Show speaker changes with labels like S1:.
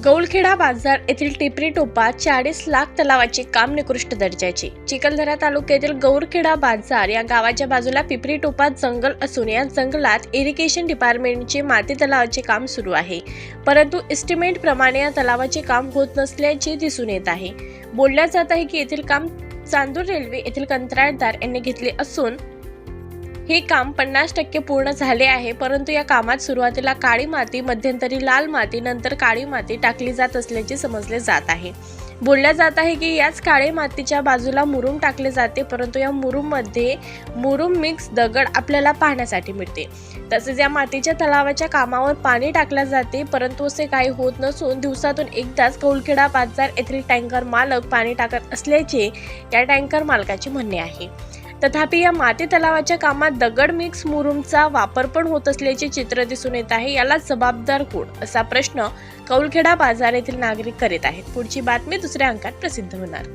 S1: गौलखेडा बाजार येथील टिपरी टोपा 40 लाख तलावाचे काम निकृष्ट दर्जाचे। चिखलदरा तालुक्यातील गौरखेडा बाजार या गावाच्या बाजूला पिपरी टोपा जंगल असून या जंगलात इरिगेशन डिपार्टमेंटचे माती तलावाचे काम सुरू आहे, परंतु एस्टिमेट प्रमाणे या तलावाचे काम होत नसल्याचे दिसून येत आहे। बोलल्या जात आहे की येथील काम चांदूर रेल्वे येथील कंत्राटदार यांनी घेतले असून हे काम 50% पूर्ण झाले आहे, परंतु या कामात सुरुवातीला काळी माती, मध्यंतरी लाल माती, नंतर काळी माती टाकली जात असल्याचे समजले जात आहे। बोलल्या जात आहे की याच काळी मातीच्या बाजूला मुरुम टाकले जाते, परंतु या मुरुममध्ये मुरुम मिक्स दगड आपल्याला पाहण्यासाठी मिळते। तसेच या मातीच्या तलावाच्या कामावर पाणी टाकले जाते, परंतु असे काही होत नसून दिवसातून एकदाच गौलखेडा बाजार येथील टँकर मालक पाणी टाकत असल्याचे या टँकर मालकाचे म्हणणे आहे। तथापि या माती तलावाच्या कामात दगड मिक्स मुरुमचा वापर पण होत असल्याचे चित्र दिसून येत आहे। याला जबाबदार कोण, असा प्रश्न गौलखेडा बाजार येथील नागरिक करीत आहेत। पुढची बातमी दुसऱ्या अंकात प्रसिद्ध होणार।